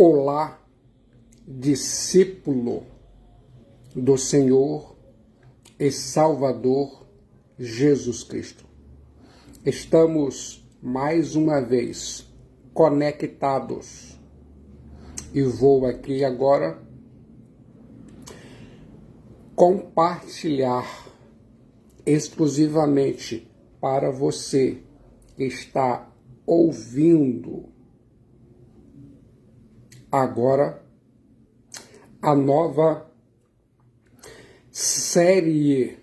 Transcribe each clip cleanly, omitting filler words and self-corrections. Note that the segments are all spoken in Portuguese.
Olá, discípulo do Senhor e Salvador Jesus Cristo. Estamos mais uma vez conectados e vou aqui agora compartilhar exclusivamente para você que está ouvindo agora a nova série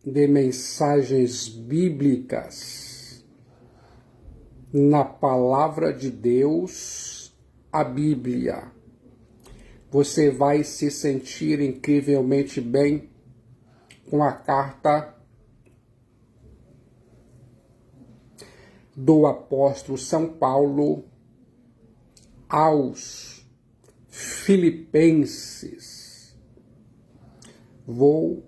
de mensagens bíblicas na Palavra de Deus, a Bíblia. Você vai se sentir incrivelmente bem com a carta do apóstolo São Paulo aos Filipenses. Vou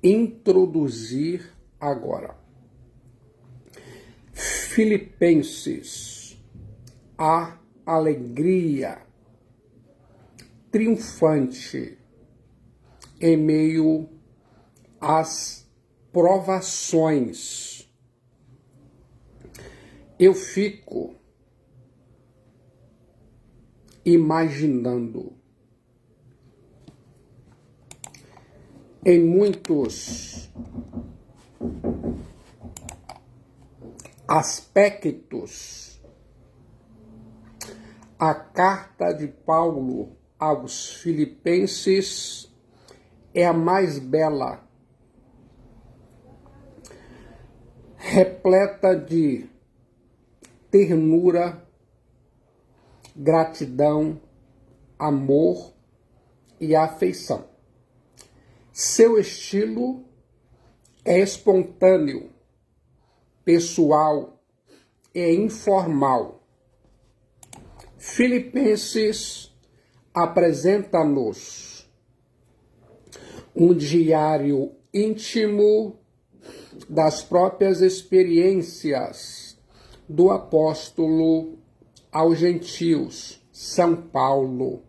introduzir agora. Filipenses, a alegria triunfante em meio às provações. Eu fico imaginando em muitos aspectos a carta de Paulo aos Filipenses é a mais bela, repleta de ternura, gratidão, amor e afeição. Seu estilo é espontâneo, pessoal e informal. Filipenses apresenta-nos um diário íntimo das próprias experiências do apóstolo aos gentios, São Paulo.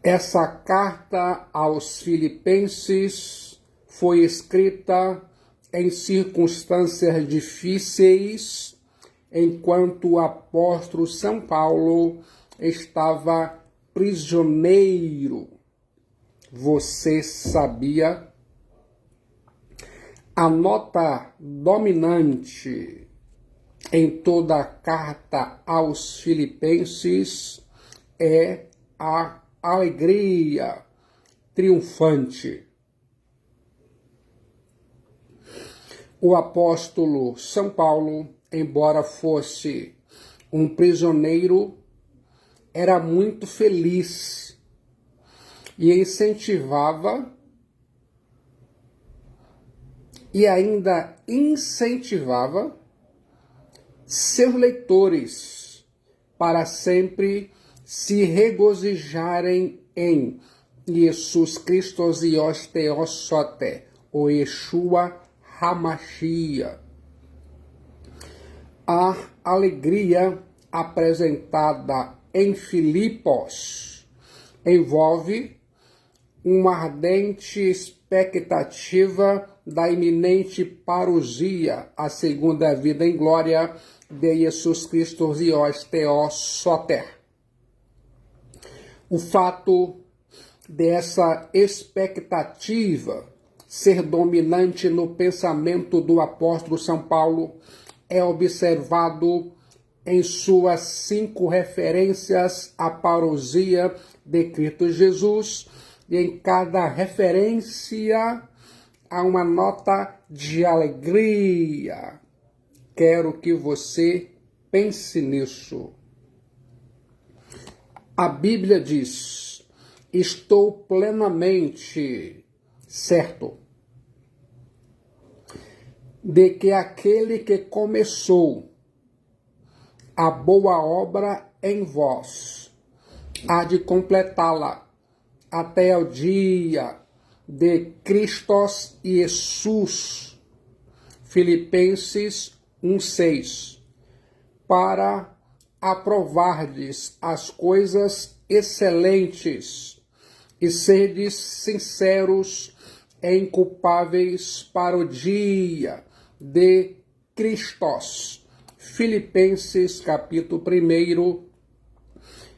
Essa carta aos Filipenses foi escrita em circunstâncias difíceis, enquanto o apóstolo São Paulo estava prisioneiro. Você sabia? A nota dominante em toda a carta aos Filipenses é a alegria triunfante. O apóstolo São Paulo, embora fosse um prisioneiro, era muito feliz e incentivava e ainda incentivava seus leitores para sempre se regozijarem em Jesus Cristo Dios Theosote, o Yeshua Hamashia. A alegria apresentada em Filipos envolve uma ardente expectativa da iminente parousia, a segunda vida em glória de Jesus Cristo Dios Theosote. O fato dessa expectativa ser dominante no pensamento do apóstolo São Paulo é observado em suas 5 referências à parousia de Cristo Jesus, e em cada referência há uma nota de alegria. Quero que você pense nisso. A Bíblia diz: estou plenamente certo de que aquele que começou a boa obra em vós há de completá-la até o dia de Cristo Jesus. Filipenses 1:6. Para aprovardes as coisas excelentes e serdes sinceros e inculpáveis para o dia de Cristo. Filipenses capítulo 1,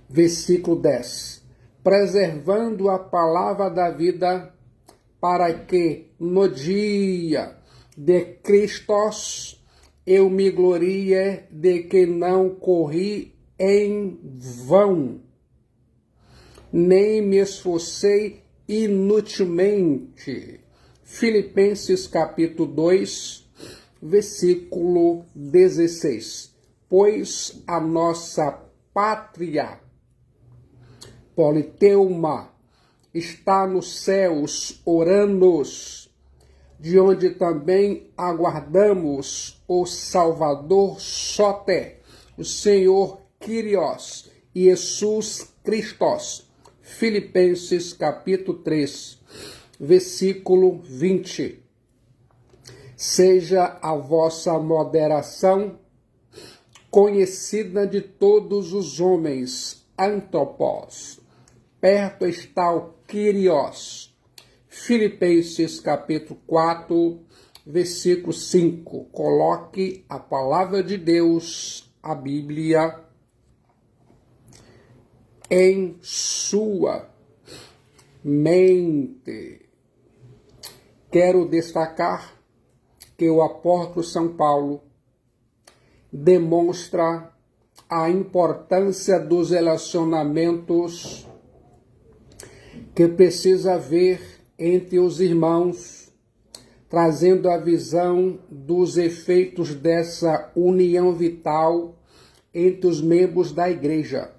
versículo 10. Preservando a palavra da vida, para que no dia de Cristo eu me glorie de que não corri em vão, nem me esforcei inutilmente. Filipenses capítulo 2, versículo 16. Pois a nossa pátria, politeuma, está nos céus, oranos, de onde também aguardamos o Salvador Soter, o Senhor Kyrios e Jesus Christos. Filipenses capítulo 3, versículo 20. Seja a vossa moderação conhecida de todos os homens, antropos. Perto está o Kyrios. Filipenses capítulo 4, versículo 5. Coloque a palavra de Deus, a Bíblia, em sua mente. Quero destacar que o apóstolo São Paulo demonstra a importância dos relacionamentos que precisa haver entre os irmãos, trazendo a visão dos efeitos dessa união vital entre os membros da igreja.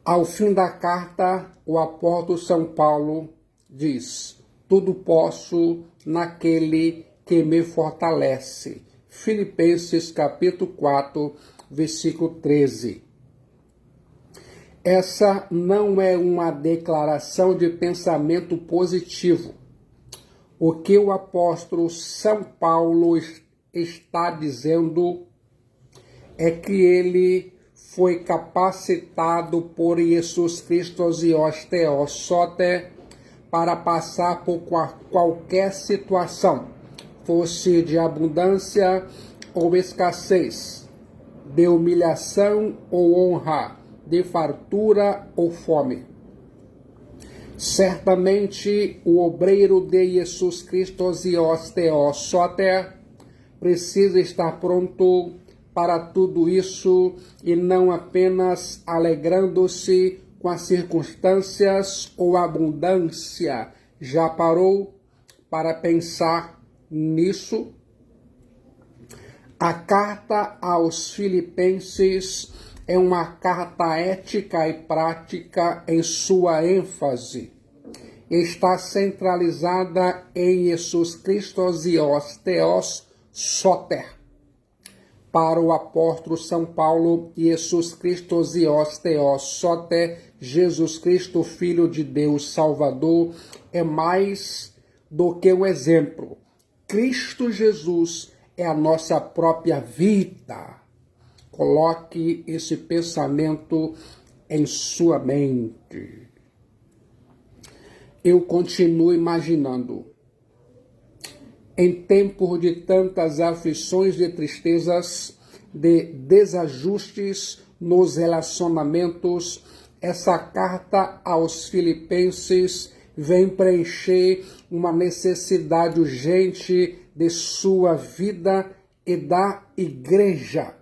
Ao fim da carta, o apóstolo São Paulo diz: tudo posso naquele que me fortalece. Filipenses capítulo 4, versículo 13. Essa não é uma declaração de pensamento positivo. O que o apóstolo São Paulo está dizendo é que ele foi capacitado por Jesus Cristo e Theos Soter para passar por qualquer situação, fosse de abundância ou escassez, de humilhação ou honra, de fartura ou fome. Certamente o obreiro de Jesus Cristo e Theos Soter precisa estar pronto para tudo isso e não apenas alegrando-se com as circunstâncias ou abundância. Já parou para pensar nisso? A carta aos Filipenses é uma carta ética e prática em sua ênfase. Está centralizada em Jesus Cristo e Theos Soter. Para o apóstolo São Paulo, Jesus Cristo e Theos Soter, Jesus Cristo, Filho de Deus Salvador, é mais do que um exemplo. Cristo Jesus é a nossa própria vida. Coloque esse pensamento em sua mente. Eu continuo imaginando, em tempos de tantas aflições e tristezas, de desajustes nos relacionamentos, essa carta aos Filipenses vem preencher uma necessidade urgente de sua vida e da igreja,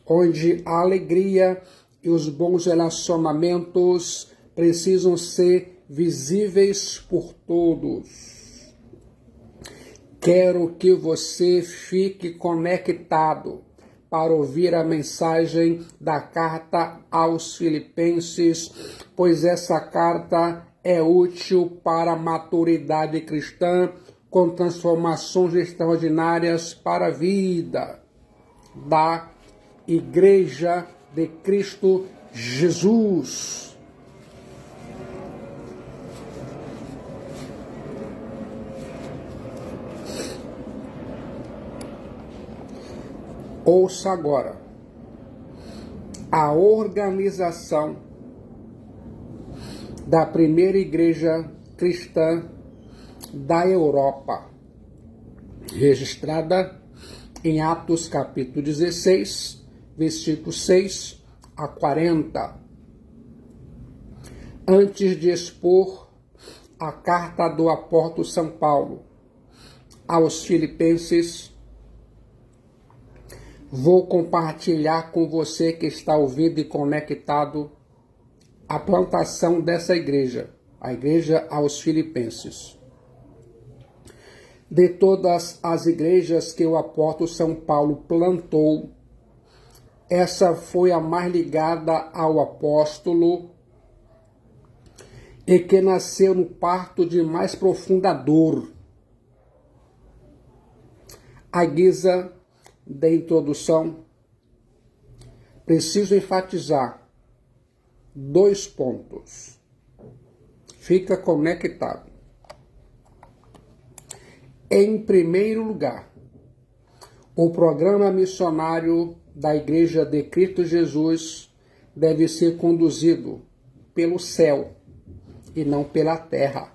onde a alegria e os bons relacionamentos precisam ser visíveis por todos. Quero que você fique conectado para ouvir a mensagem da carta aos Filipenses, pois essa carta é útil para a maturidade cristã, com transformações extraordinárias para a vida da Igreja de Cristo Jesus. Ouça agora. a organização da primeira igreja cristã da Europa, registrada em Atos capítulo 16, versículos 6 a 40. Antes de expor a carta do apóstolo São Paulo aos Filipenses, vou compartilhar com você que está ouvindo e conectado a plantação dessa igreja, a igreja aos Filipenses. De todas as igrejas que o apóstolo São Paulo plantou, essa foi a mais ligada ao apóstolo e que nasceu no parto de mais profunda dor. À guisa de introdução, preciso enfatizar 2 pontos. Fica conectado. Em primeiro lugar, o programa missionário da Igreja de Cristo Jesus deve ser conduzido pelo céu e não pela terra.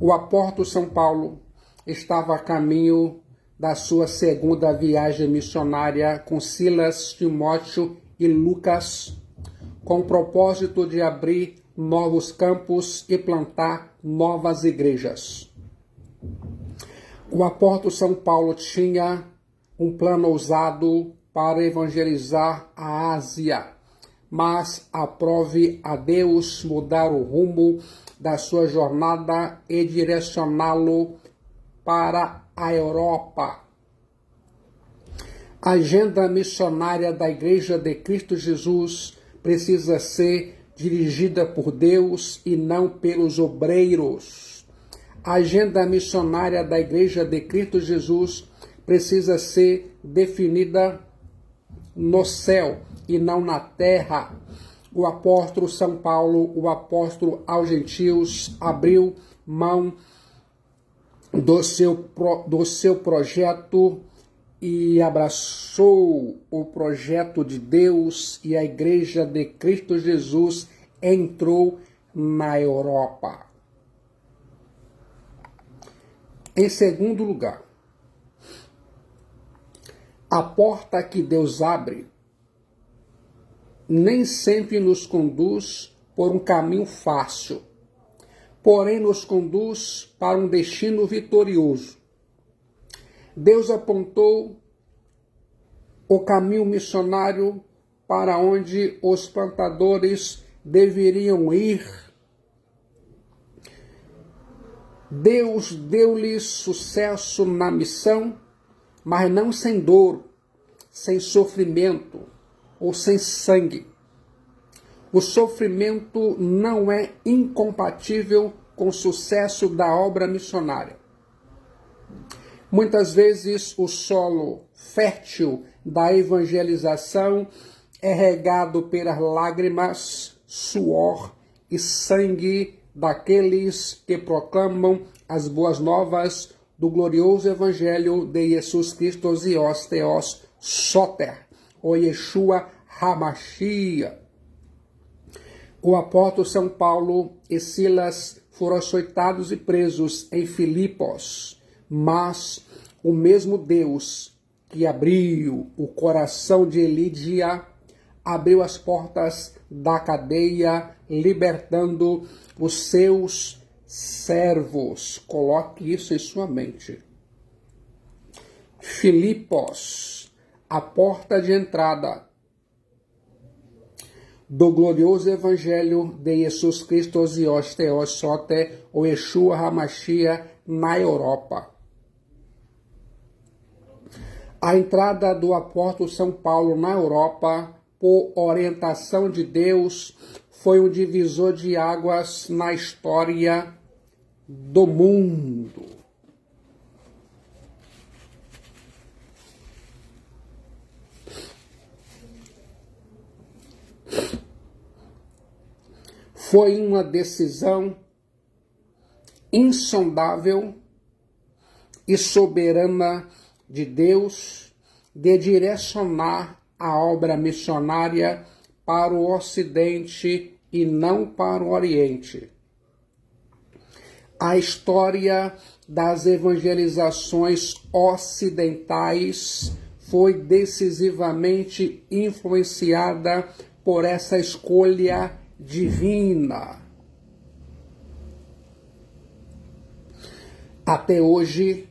O apóstolo São Paulo estava a caminho da sua segunda viagem missionária com Silas, Timóteo e Lucas, com o propósito de abrir novos campos e plantar novas igrejas. O apóstolo São Paulo tinha um plano ousado para evangelizar a Ásia, mas aprove a Deus mudar o rumo da sua jornada e direcioná-lo para a Europa. A agenda missionária da Igreja de Cristo Jesus precisa ser dirigida por Deus e não pelos obreiros. A agenda missionária da Igreja de Cristo Jesus precisa ser definida no céu e não na terra. O apóstolo São Paulo, o apóstolo aos gentios, abriu mão do seu projeto e abraçou o projeto de Deus, e a Igreja de Cristo Jesus entrou na Europa. Em segundo lugar, a porta que Deus abre nem sempre nos conduz por um caminho fácil, porém nos conduz para um destino vitorioso. Deus apontou o caminho missionário para onde os plantadores deveriam ir. Deus deu-lhes sucesso na missão, mas não sem dor, sem sofrimento ou sem sangue. O sofrimento não é incompatível com o sucesso da obra missionária. Muitas vezes o solo fértil da evangelização é regado pelas lágrimas, suor e sangue daqueles que proclamam as boas novas do glorioso Evangelho de Jesus Cristo Zios Theos Soter, ou Yeshua HaMashiach. O apóstolo São Paulo e Silas foram açoitados e presos em Filipos, mas o mesmo Deus que abriu o coração de Lídia abriu as portas da cadeia, libertando os seus servos. Coloque isso em sua mente. Filipos, a porta de entrada do glorioso Evangelho de Jesus Cristo Zios Theos Soter, ou Yeshua HaMashiach, na Europa. A entrada do apóstolo São Paulo na Europa, por orientação de Deus, foi um divisor de águas na história do mundo. Foi uma decisão insondável e soberana de Deus de direcionar a obra missionária para o Ocidente e não para o Oriente. A história das evangelizações ocidentais foi decisivamente influenciada por essa escolha divina. Até hoje,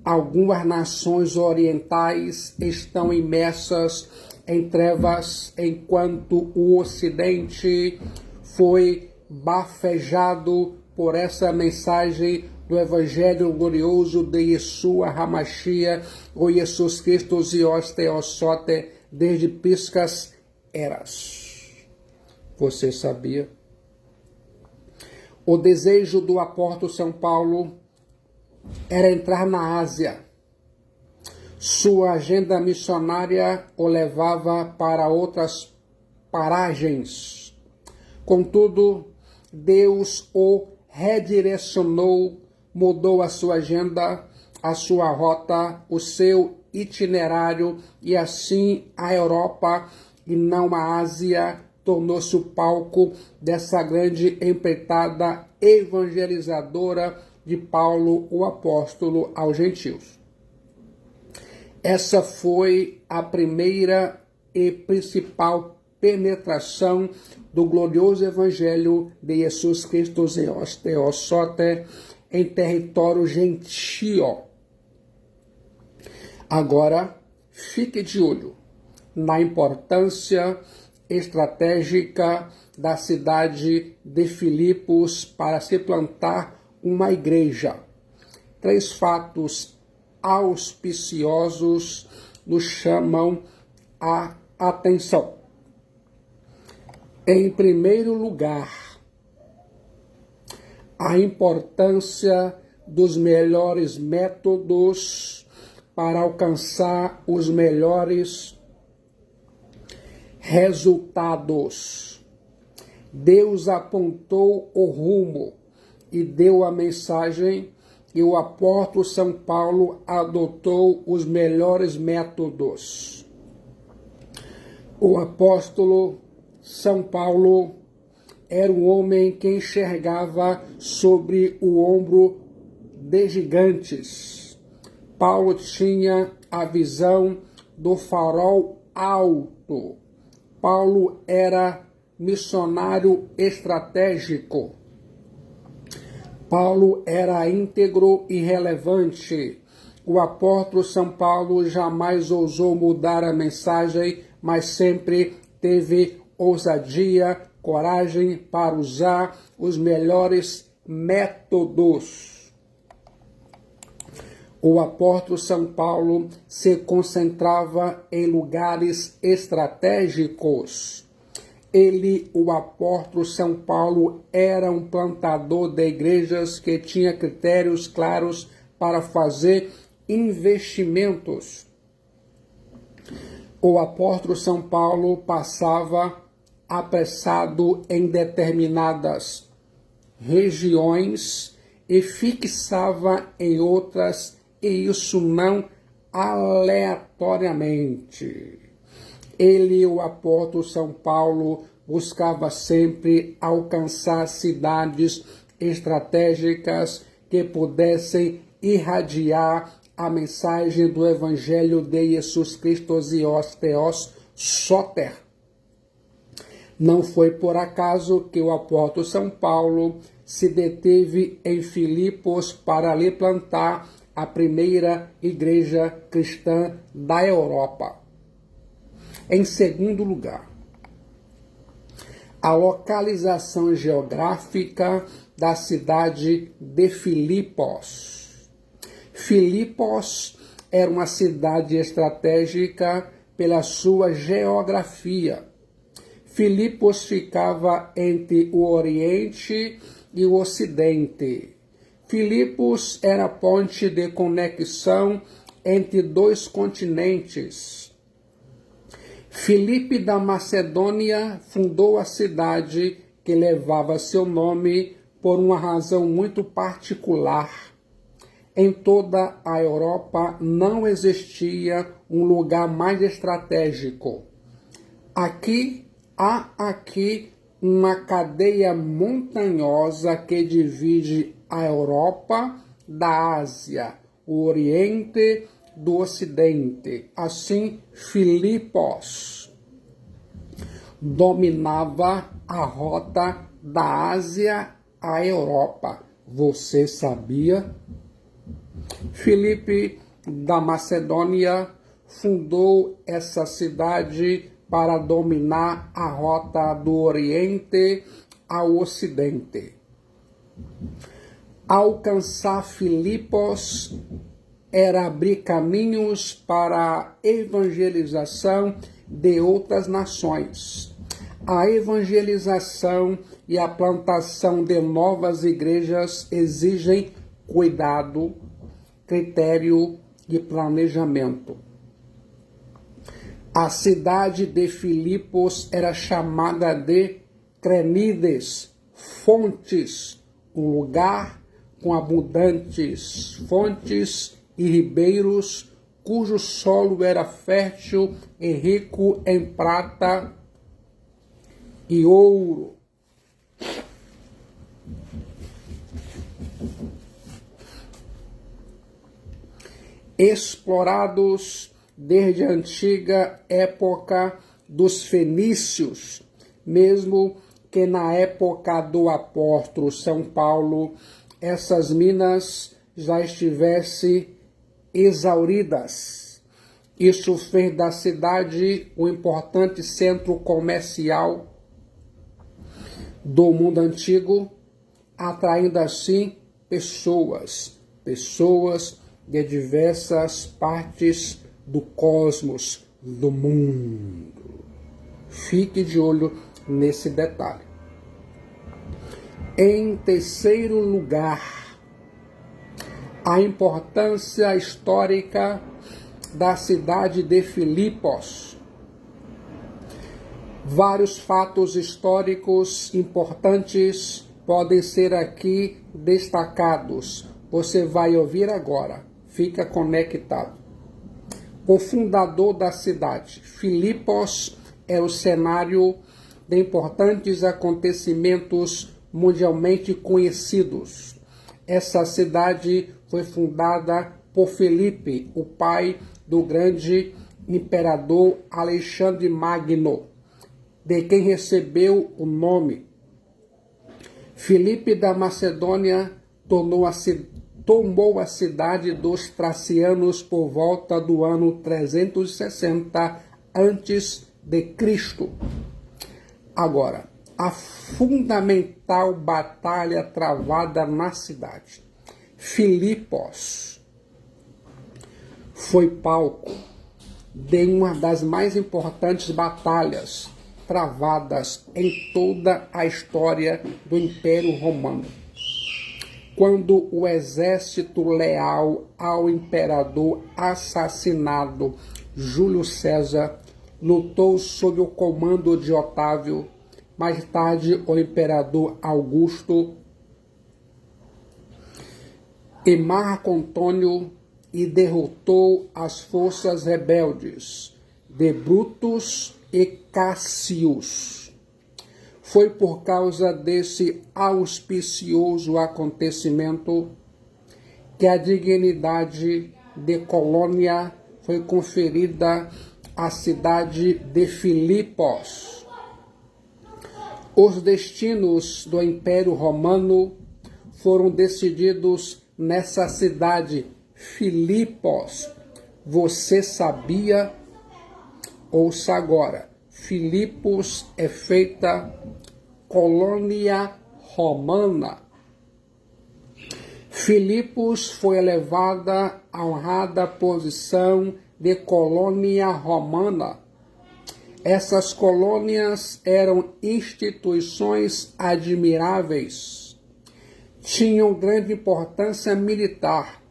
algumas nações orientais estão imersas em trevas, enquanto o Ocidente foi bafejado por essa mensagem do Evangelho glorioso de Yeshua HaMashiach, ou Jesus Cristo Zios Teossote, desde piscas eras. Você sabia? O desejo do apóstolo São Paulo era entrar na Ásia. Sua agenda missionária o levava para outras paragens. Contudo, Deus o redirecionou, mudou a sua agenda, a sua rota, o seu itinerário, e assim a Europa e não a Ásia tornou-se o palco dessa grande empreitada evangelizadora de Paulo, o apóstolo, aos gentios. Essa foi a primeira e principal penetração do glorioso Evangelho de Jesus Cristo Zios Teossote em território gentio. Agora, fique de olho na importância estratégica da cidade de Filipos para se plantar uma igreja. 3 fatos auspiciosos nos chamam a atenção. Em primeiro lugar, a importância dos melhores métodos para alcançar os melhores resultados. Deus apontou o rumo e deu a mensagem, e o apóstolo São Paulo adotou os melhores métodos. O apóstolo São Paulo era um homem que enxergava sobre o ombro de gigantes. Paulo tinha a visão do farol alto. Paulo era missionário estratégico. Paulo era íntegro e relevante. O apóstolo São Paulo jamais ousou mudar a mensagem, mas sempre teve ousadia, coragem para usar os melhores métodos. O apóstolo São Paulo se concentrava em lugares estratégicos. Ele, o apóstolo São Paulo, era um plantador de igrejas que tinha critérios claros para fazer investimentos. O apóstolo São Paulo passava apressado em determinadas regiões e fixava em outras, e isso não aleatoriamente. Ele, o apóstolo São Paulo, buscava sempre alcançar cidades estratégicas que pudessem irradiar a mensagem do Evangelho de Jesus Cristo Zios Teossote. Não foi por acaso que o apóstolo São Paulo se deteve em Filipos para ali plantar a primeira igreja cristã da Europa. Em segundo lugar, a localização geográfica da cidade de Filipos. Filipos era uma cidade estratégica pela sua geografia. Filipos ficava entre o Oriente e o Ocidente. Filipos era a ponte de conexão entre 2 continentes. Filipe da Macedônia fundou a cidade que levava seu nome por uma razão muito particular. Em toda a Europa não existia um lugar mais estratégico. Há aqui uma cadeia montanhosa que divide a Europa da Ásia, o Oriente do Ocidente. Assim, Filipos dominava a rota da Ásia à Europa. Você sabia? Filipe da Macedônia fundou essa cidade para dominar a rota do Oriente ao Ocidente. Alcançar Filipos era abrir caminhos para a evangelização de outras nações. A evangelização e a plantação de novas igrejas exigem cuidado, critério e planejamento. A cidade de Filipos era chamada de Crenides, fontes, um lugar com abundantes fontes e ribeiros, cujo solo era fértil e rico em prata e ouro. Explorados desde a antiga época dos fenícios, mesmo que na época do apóstolo São Paulo essas minas já estivessem exauridas. Isso fez da cidade um importante centro comercial do mundo antigo, atraindo assim pessoas de diversas partes do cosmos, do mundo. Fique de olho nesse detalhe. Em terceiro lugar, a importância histórica da cidade de Filipos. Vários fatos históricos importantes podem ser aqui destacados. Você vai ouvir agora. Fica conectado. O fundador da cidade, Filipos, é o cenário de importantes acontecimentos mundialmente conhecidos. Essa cidade foi fundada por Filipe, o pai do grande imperador Alexandre Magno, de quem recebeu o nome. Filipe da Macedônia tomou a cidade dos Tracianos por volta do ano 360 a.C. Agora, a fundamental batalha travada na cidade. Filipos foi palco de uma das mais importantes batalhas travadas em toda a história do Império Romano. Quando o exército leal ao imperador assassinado Júlio César lutou sob o comando de Otávio, mais tarde o imperador Augusto e Marco Antônio, e derrotou as forças rebeldes de Brutus e Cassius. Foi por causa desse auspicioso acontecimento que a dignidade de colônia foi conferida à cidade de Filipos. Os destinos do Império Romano foram decididos nessa cidade, Filipos. Você sabia? Ouça agora. Filipos é feita colônia romana. Filipos foi elevada à honrada posição de colônia romana. Essas colônias eram instituições admiráveis. Tinham grande importância militar.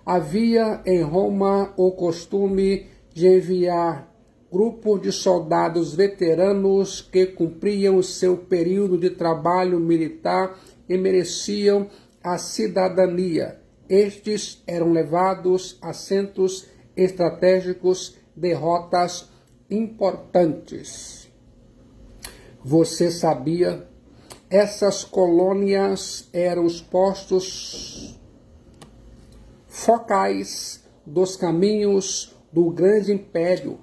Havia em Roma o costume de enviar grupos de soldados veteranos que cumpriam o seu período de trabalho militar e mereciam a cidadania. estes eram levados a centros estratégicos de rotas importantes. Você sabia? Essas colônias eram os postos focais dos caminhos do grande império.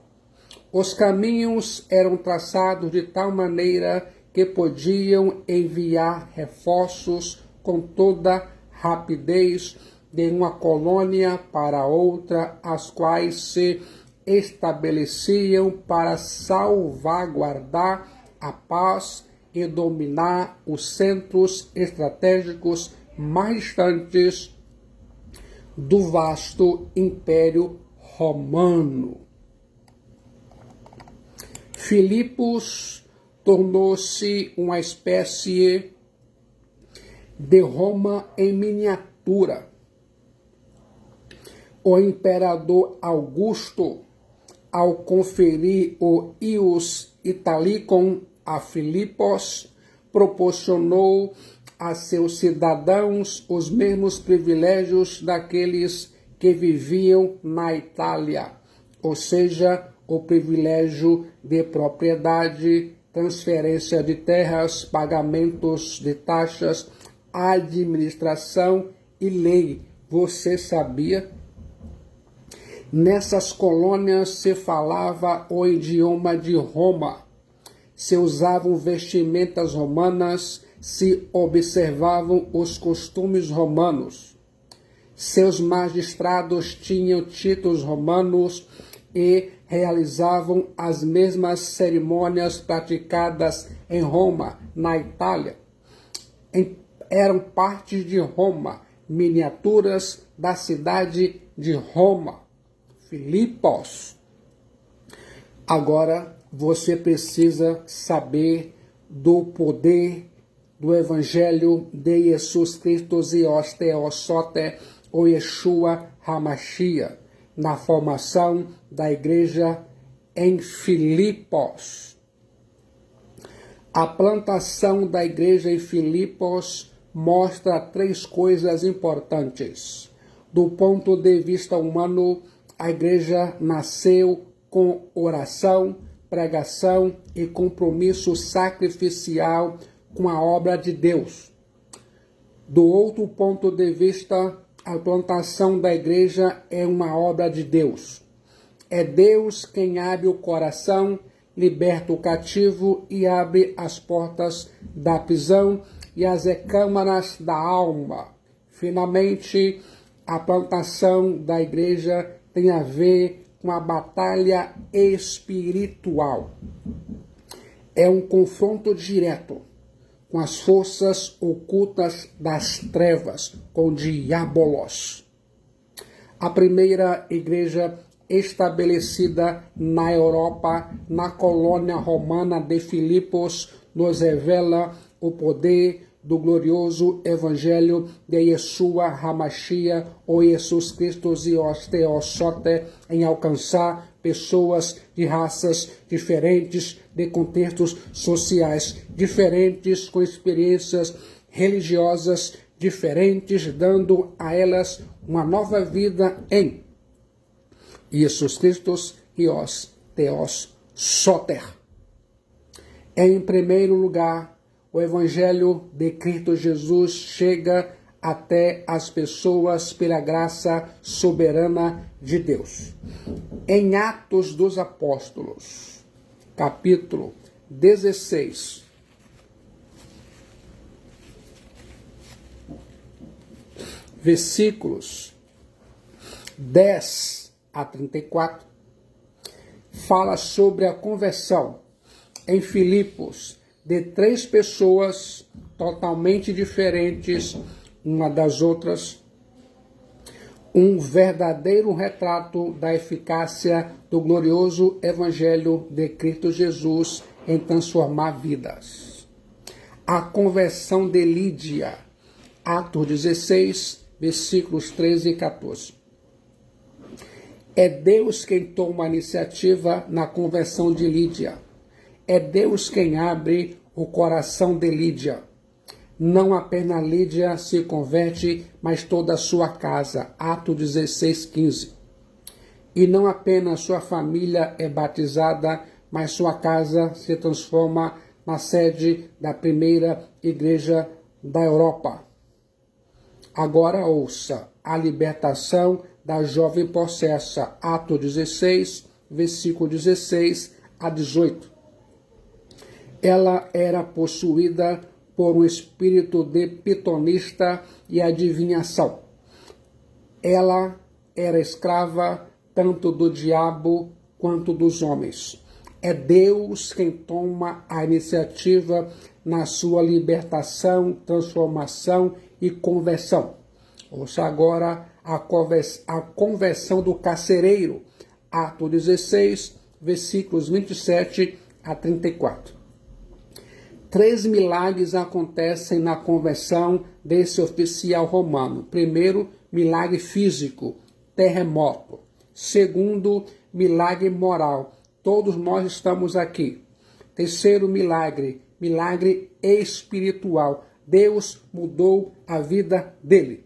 Os caminhos eram traçados de tal maneira que podiam enviar reforços com toda rapidez de uma colônia para outra, as quais se estabeleciam para salvaguardar a paz e dominar os centros estratégicos mais distantes do vasto Império Romano. Filipos tornou-se uma espécie de Roma em miniatura. O imperador Augusto, ao conferir o ius Italicum a Filipos, proporcionou a seus cidadãos os mesmos privilégios daqueles que viviam na Itália, ou seja, o privilégio de propriedade, transferência de terras, pagamentos de taxas, administração e lei. Você sabia? Nessas colônias se falava o idioma de Roma, se usavam vestimentas romanas, se observavam os costumes romanos. Seus magistrados tinham títulos romanos e realizavam as mesmas cerimônias praticadas em Roma, na Itália. Eram partes de Roma, miniaturas da cidade de Roma. Filipos. Agora você precisa saber do poder do Evangelho de Jesus Cristo Zios Theosote, ou Yeshua HaMashiach, na formação da igreja em Filipos. A plantação da igreja em Filipos mostra três coisas importantes. Do ponto de vista humano, a igreja nasceu com oração, pregação e compromisso sacrificial com a obra de Deus. Do outro ponto de vista, a plantação da igreja é uma obra de Deus. É Deus quem abre o coração, liberta o cativo e abre as portas da prisão e as recâmaras da alma. Finalmente, a plantação da igreja tem a ver com a batalha espiritual. É um confronto direto com as forças ocultas das trevas, com diabolos. A primeira igreja estabelecida na Europa, na colônia romana de Filipos, nos revela o poder do glorioso Evangelho de Yeshua HaMashiach, ou Jesus Cristo Zios Theosote, em alcançar pessoas de raças diferentes, de contextos sociais diferentes, com experiências religiosas diferentes, dando a elas uma nova vida em Jesus Cristo Zios Theosote. Em primeiro lugar, o Evangelho de Cristo Jesus chega até as pessoas pela graça soberana de Deus. Em Atos dos Apóstolos, capítulo 16, versículos 10 a 34, fala sobre a conversão em Filipos de três pessoas totalmente diferentes uma das outras, um verdadeiro retrato da eficácia do glorioso Evangelho de Cristo Jesus em transformar vidas. A conversão de Lídia, Atos 16, versículos 13 e 14. É Deus quem toma a iniciativa na conversão de Lídia. É Deus quem abre o coração de Lídia. Não apenas Lídia se converte, mas toda a sua casa. Atos 16:15. E não apenas sua família é batizada, mas sua casa se transforma na sede da primeira igreja da Europa. Agora ouça a libertação da jovem possessa. Atos 16, versículo 16 a 18. Ela era possuída por um espírito de pitonista e adivinhação. Ela era escrava tanto do diabo quanto dos homens. É Deus quem toma a iniciativa na sua libertação, transformação e conversão. Ouça agora a conversão do carcereiro. Atos 16, versículos 27 a 34. 3 milagres acontecem na conversão desse oficial romano. Primeiro, milagre físico, terremoto. Segundo, milagre moral. Todos nós estamos aqui. Terceiro milagre, milagre espiritual. Deus mudou a vida dele.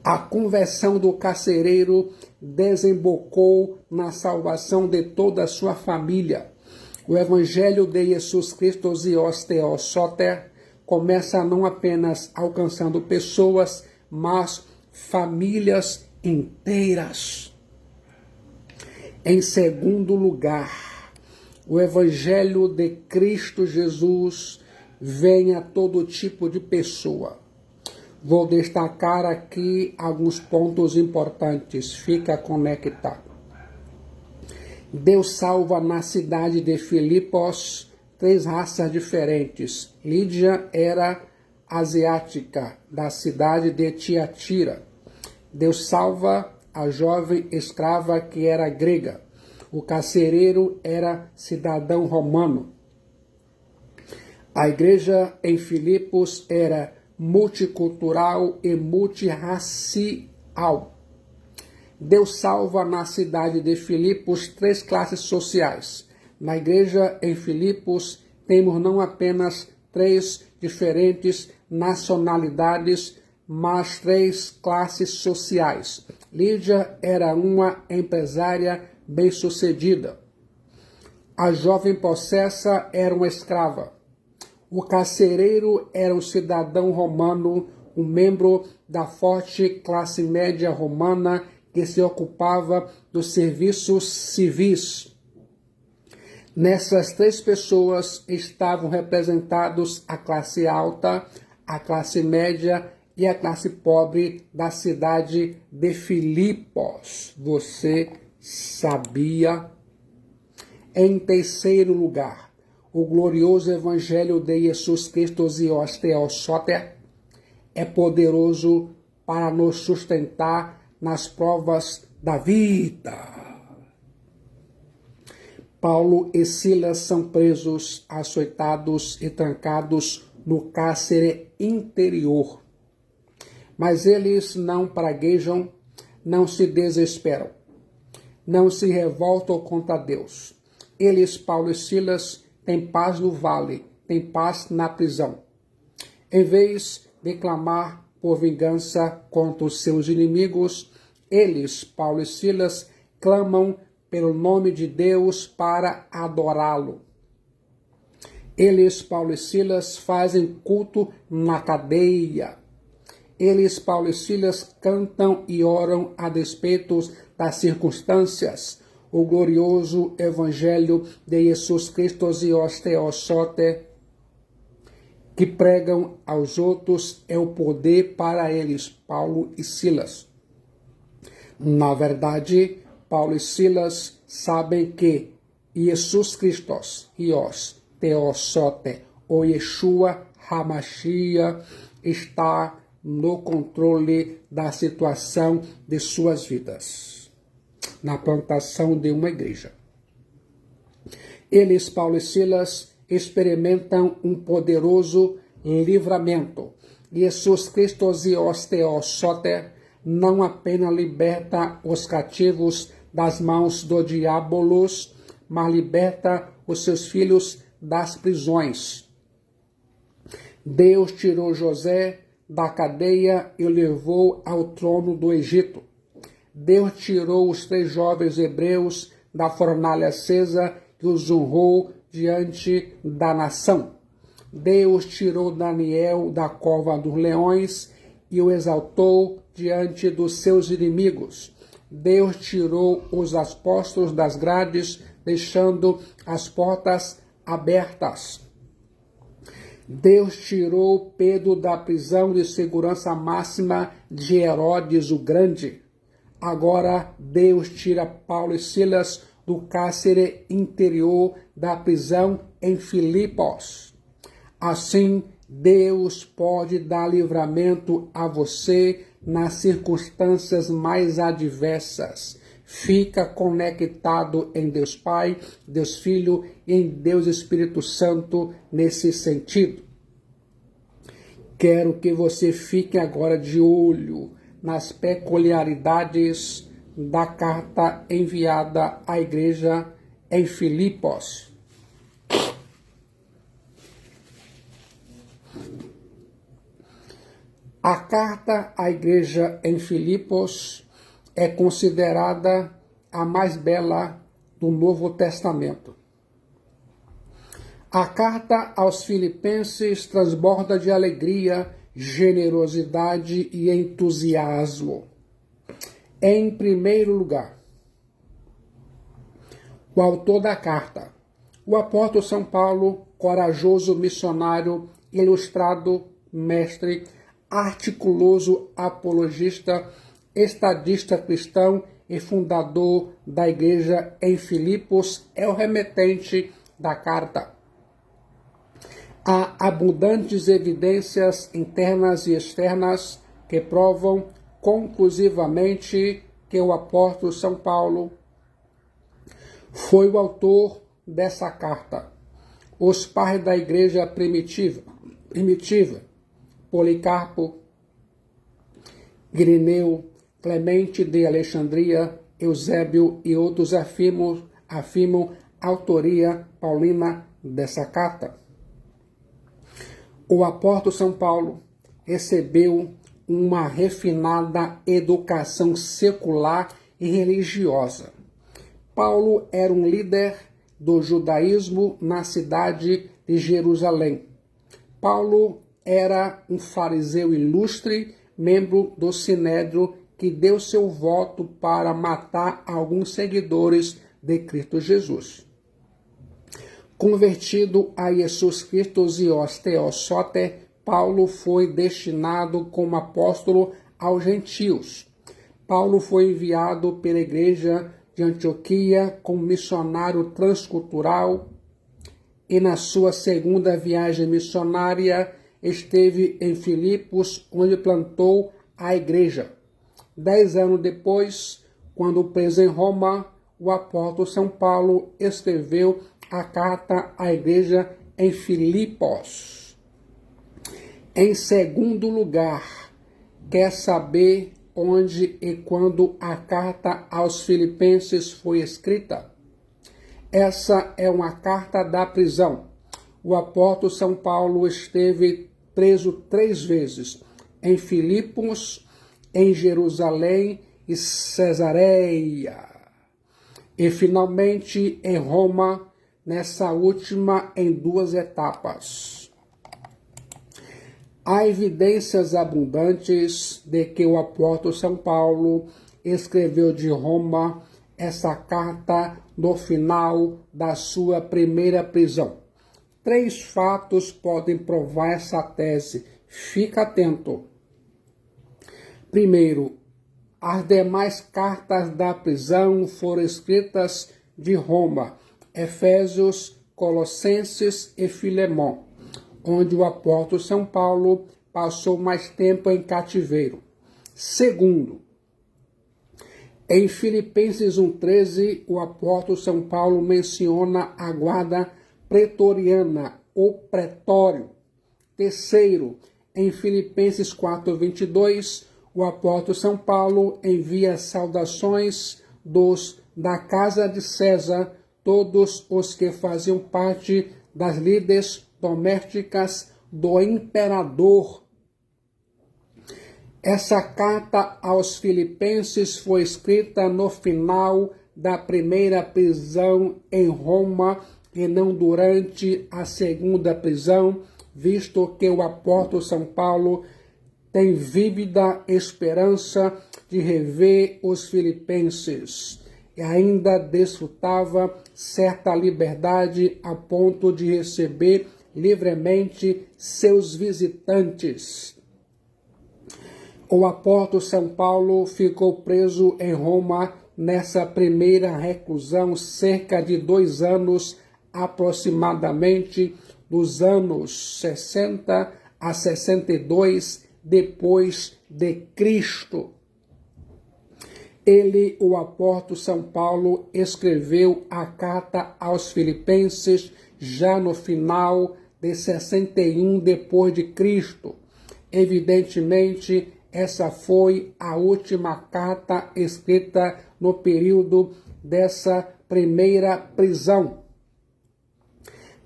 A conversão do carcereiro desembocou na salvação de toda a sua família. O Evangelho de Jesus Cristo Zios Theos Soter começa não apenas alcançando pessoas, mas famílias inteiras. Em segundo lugar, o Evangelho de Cristo Jesus vem a todo tipo de pessoa. Vou destacar aqui alguns pontos importantes. Fica conectado. Deus salva na cidade de Filipos 3 raças diferentes. Lídia era asiática, da cidade de Tiatira. Deus salva a jovem escrava que era grega. O carcereiro era cidadão romano. A igreja em Filipos era multicultural e multirracial. Deus salva na cidade de Filipos 3 classes sociais. Na igreja em Filipos temos não apenas 3 diferentes nacionalidades, mas 3 classes sociais. Lídia era uma empresária bem-sucedida. A jovem possessa era uma escrava. O carcereiro era um cidadão romano, um membro da forte classe média romana que se ocupava dos serviços civis. Nessas 3 pessoas estavam representados a classe alta, a classe média e a classe pobre da cidade de Filipos. Você sabia? Em terceiro lugar, o glorioso Evangelho de Jesus Cristo Zios Theos Soter é poderoso para nos sustentar nas provas da vida. Paulo e Silas são presos, açoitados e trancados no cárcere interior. Mas eles não praguejam, não se desesperam, não se revoltam contra Deus. Eles, Paulo e Silas, têm paz no vale, têm paz na prisão. Em vez de clamar por vingança contra os seus inimigos, eles, Paulo e Silas, clamam pelo nome de Deus para adorá-lo. Eles, Paulo e Silas, fazem culto na cadeia. Eles, Paulo e Silas, cantam e oram a despeito das circunstâncias. O glorioso Evangelho de Jesus Cristo Zios Theos Soter, que pregam aos outros, é o poder para eles, Paulo e Silas. Na verdade, Paulo e Silas sabem que Jesus Cristo, Ios Theos Soter, ou Yeshua HaMashiach, está no controle da situação de suas vidas, na plantação de uma igreja. Eles, Paulo e Silas, experimentam um poderoso livramento. Jesus Cristo Zios Theos Soter não apenas liberta os cativos das mãos do diabo, mas liberta os seus filhos das prisões. Deus tirou José da cadeia e o levou ao trono do Egito. Deus tirou os 3 jovens hebreus da fornalha acesa e os honrou diante da nação. Deus tirou Daniel da cova dos leões e o exaltou diante dos seus inimigos. Deus tirou os apóstolos das grades, deixando as portas abertas. Deus tirou Pedro da prisão de segurança máxima de Herodes o Grande. Agora Deus tira Paulo e Silas do cárcere interior da prisão em Filipos. Assim, Deus pode dar livramento a você nas circunstâncias mais adversas. Fica conectado em Deus Pai, Deus Filho e em Deus Espírito Santo nesse sentido. Quero que você fique agora de olho nas peculiaridades da carta enviada à igreja em Filipos. A carta à igreja em Filipos é considerada a mais bela do Novo Testamento. A carta aos Filipenses transborda de alegria, generosidade e entusiasmo. Em primeiro lugar, o autor da carta, o apóstolo São Paulo, corajoso missionário, ilustrado mestre, articuloso apologista, estadista cristão e fundador da igreja em Filipos, é o remetente da carta. Há abundantes evidências internas e externas que provam conclusivamente que o apóstolo São Paulo foi o autor dessa carta. Os pais da igreja primitiva, Policarpo, Irineu, Clemente de Alexandria, Eusébio e outros afirmam a autoria paulina dessa carta. O apóstolo São Paulo recebeu uma refinada educação secular e religiosa. Paulo era um líder do judaísmo na cidade de Jerusalém. Paulo era um fariseu ilustre, membro do Sinédrio, que deu seu voto para matar alguns seguidores de Cristo Jesus. Convertido a Jesus Cristo e os Theosote, Paulo foi destinado como apóstolo aos gentios. Paulo foi enviado pela igreja de Antioquia como missionário transcultural e na sua segunda viagem missionária esteve em Filipos, onde plantou a igreja. 10 anos depois, quando preso em Roma, o apóstolo São Paulo escreveu a carta à igreja em Filipos. Em segundo lugar, quer saber onde e quando a carta aos Filipenses foi escrita? Essa é uma carta da prisão. O apóstolo São Paulo esteve preso 3 vezes, em Filipos, em Jerusalém e Cesareia, e finalmente em Roma, nessa última em 2 etapas. Há evidências abundantes de que o apóstolo São Paulo escreveu de Roma essa carta no final da sua primeira prisão. 3 fatos podem provar essa tese. Fica atento. Primeiro, as demais cartas da prisão foram escritas de Roma, Efésios, Colossenses e Filemão, onde o apóstolo São Paulo passou mais tempo em cativeiro. Segundo, em Filipenses 1,13, o apóstolo São Paulo menciona a guarda pretoriana, o pretório. Terceiro, em Filipenses 4,22, o apóstolo São Paulo envia saudações da casa de César, todos os que faziam parte das lides domésticas do imperador. Essa carta aos Filipenses foi escrita no final da primeira prisão em Roma e não durante a segunda prisão, visto que o apóstolo São Paulo tem vívida esperança de rever os filipenses e ainda desfrutava certa liberdade a ponto de receber livremente seus visitantes. O apóstolo São Paulo ficou preso em Roma nessa primeira reclusão cerca de 2 anos, aproximadamente dos anos 60 a 62 depois de Cristo. Ele, o apóstolo São Paulo, escreveu a carta aos Filipenses já no final de 61 depois de Cristo. Evidentemente, essa foi a última carta escrita no período dessa primeira prisão.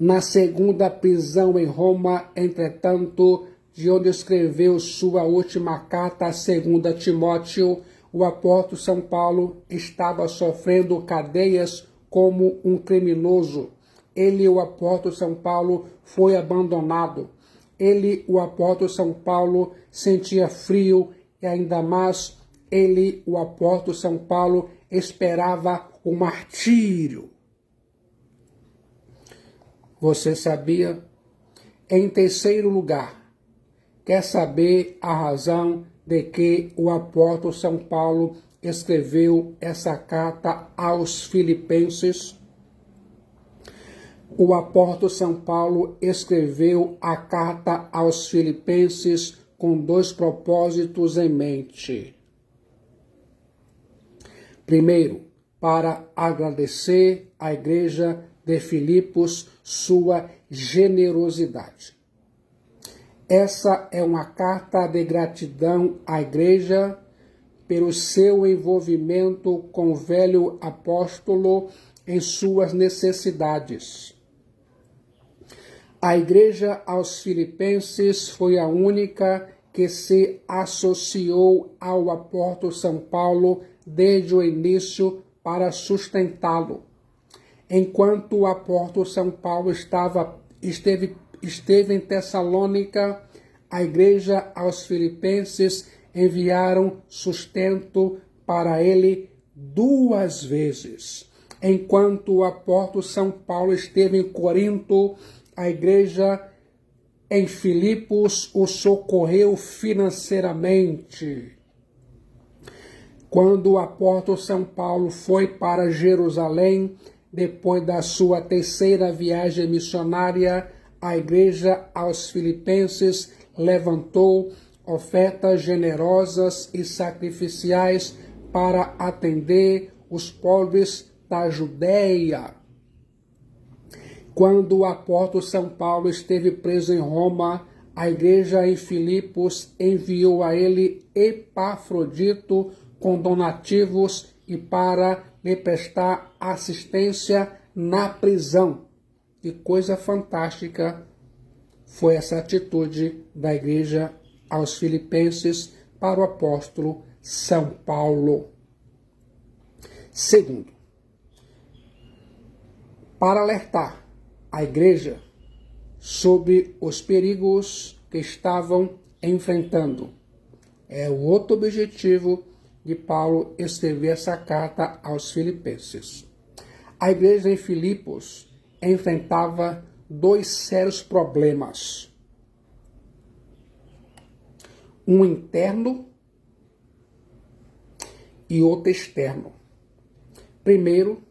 Na segunda prisão em Roma, entretanto, de onde escreveu sua última carta, a 2 Timóteo, o apóstolo São Paulo estava sofrendo cadeias como um criminoso. Ele, o apóstolo São Paulo, foi abandonado. Ele, o apóstolo São Paulo, sentia frio e ainda mais ele, o apóstolo São Paulo, esperava o martírio. Você sabia? Em terceiro lugar, quer saber a razão de que o apóstolo São Paulo escreveu essa carta aos Filipenses? O apóstolo São Paulo escreveu a carta aos Filipenses com 2 propósitos em mente. Primeiro, para agradecer à igreja de Filipos sua generosidade. Essa é uma carta de gratidão à igreja pelo seu envolvimento com o velho apóstolo em suas necessidades. A igreja aos Filipenses foi a única que se associou ao apóstolo São Paulo desde o início para sustentá-lo. Enquanto o apóstolo São Paulo esteve em Tessalônica, a igreja aos Filipenses enviaram sustento para ele 2 vezes. Enquanto o apóstolo São Paulo esteve em Corinto, a igreja em Filipos o socorreu financeiramente. Quando o apóstolo São Paulo foi para Jerusalém, depois da sua 3ª viagem missionária, a igreja aos Filipenses levantou ofertas generosas e sacrificiais para atender os pobres da Judéia. Quando o apóstolo São Paulo esteve preso em Roma, a igreja em Filipos enviou a ele Epafrodito com donativos e para lhe prestar assistência na prisão. Que coisa fantástica foi essa atitude da igreja aos Filipenses para o apóstolo São Paulo. Segundo, para alertar a igreja sobre os perigos que estavam enfrentando. É o outro objetivo de Paulo escrever essa carta aos Filipenses. A igreja em Filipos enfrentava 2 sérios problemas. Um interno e outro externo. Primeiro,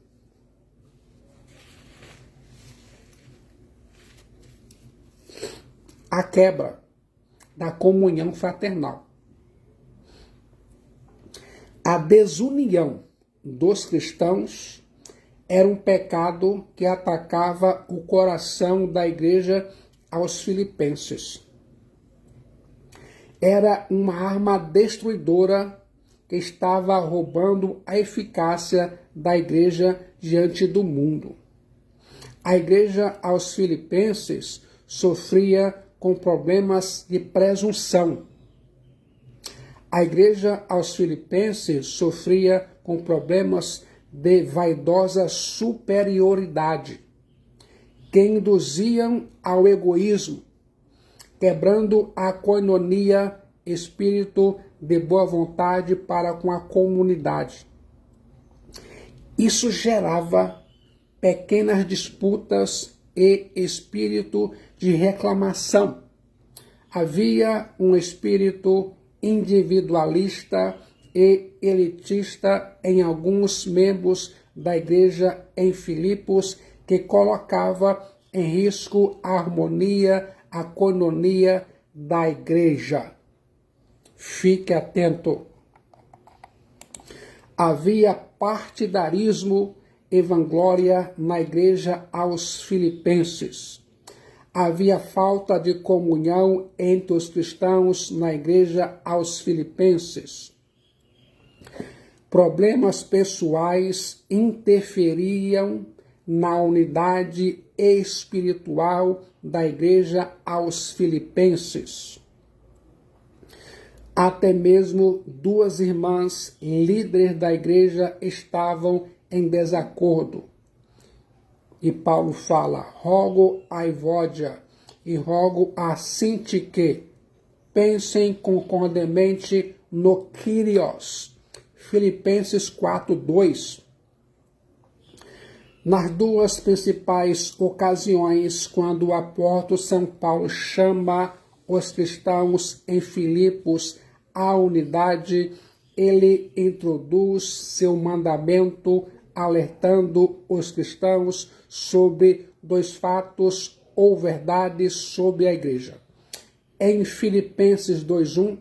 a quebra da comunhão fraternal. A desunião dos cristãos era um pecado que atacava o coração da igreja aos Filipenses. Era uma arma destruidora que estava roubando a eficácia da igreja diante do mundo. A igreja aos Filipenses sofria com problemas de presunção. A igreja aos Filipenses sofria com problemas de vaidosa superioridade, que induziam ao egoísmo, quebrando a coinonia, espírito de boa vontade para com a comunidade. Isso gerava pequenas disputas e espírito de reclamação. Havia um espírito individualista e elitista em alguns membros da igreja em Filipos, que colocava em risco a harmonia, a coinonia da igreja. Fique atento. Havia partidarismo e vanglória na igreja aos Filipenses. Havia falta de comunhão entre os cristãos na igreja aos Filipenses. Problemas pessoais interferiam na unidade espiritual da igreja aos Filipenses. Até mesmo duas irmãs líderes da igreja estavam em desacordo. E Paulo fala: rogo a Evódia e rogo a Sintique, pensem concordemente no Kyrios. Filipenses 4:2. Nas duas principais ocasiões, quando o apóstolo São Paulo chama os cristãos em Filipos à unidade, ele introduz seu mandamento alertando os cristãos sobre dois fatos ou verdades sobre a igreja. Em Filipenses 2:1,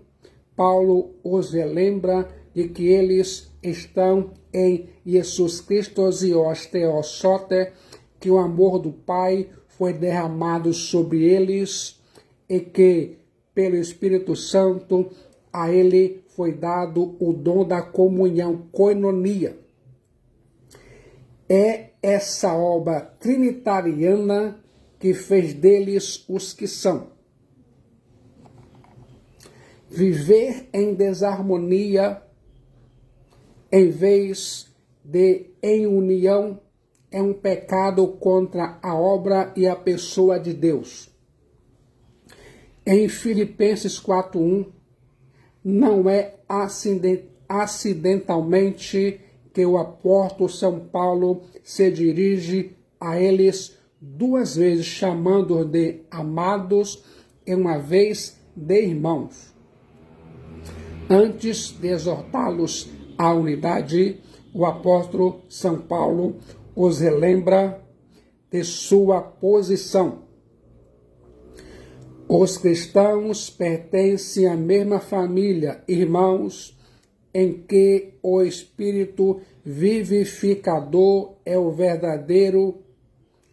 Paulo os relembra de que eles estão em Jesus Cristo e Osteosote, que o amor do Pai foi derramado sobre eles e que, pelo Espírito Santo, a ele foi dado o dom da comunhão, koinonia. É essa obra trinitariana que fez deles os que são. Viver em desarmonia em vez de em união é um pecado contra a obra e a pessoa de Deus. Em Filipenses 4:1, não é acidentalmente que o apóstolo São Paulo se dirige a eles duas vezes, chamando-os de amados e uma vez de irmãos. Antes de exortá-los à unidade, o apóstolo São Paulo os relembra de sua posição. Os cristãos pertencem à mesma família, irmãos, em que o Espírito vivificador é o verdadeiro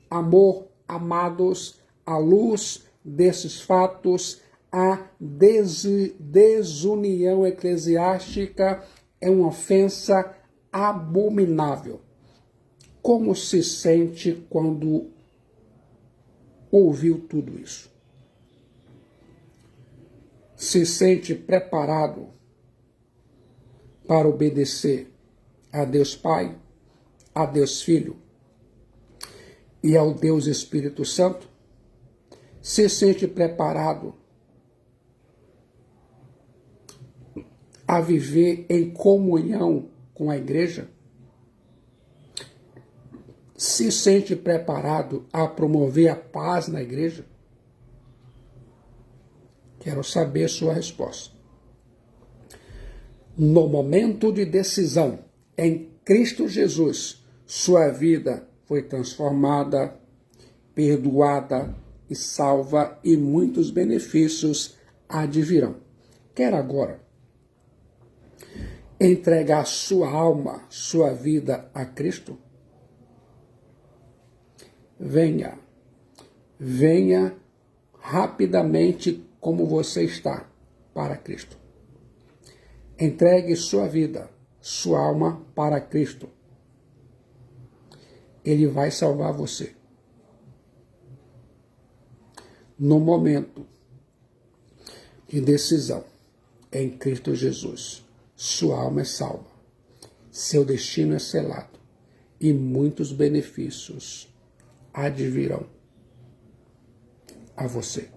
amor. Amados, à luz desses fatos, a desunião eclesiástica é uma ofensa abominável. Como se sente quando ouviu tudo isso? Se sente preparado para obedecer a Deus Pai, a Deus Filho e ao Deus Espírito Santo? Se sente preparado a viver em comunhão com a igreja? Se sente preparado a promover a paz na igreja? Quero saber sua resposta. No momento de decisão, em Cristo Jesus, sua vida foi transformada, perdoada e salva, e muitos benefícios advirão. Quer agora entregar sua alma, sua vida a Cristo? Venha rapidamente como você está para Cristo. Entregue sua vida, sua alma para Cristo. Ele vai salvar você. No momento e decisão em Cristo Jesus. Sua alma é salva, seu destino é selado e muitos benefícios advirão a você.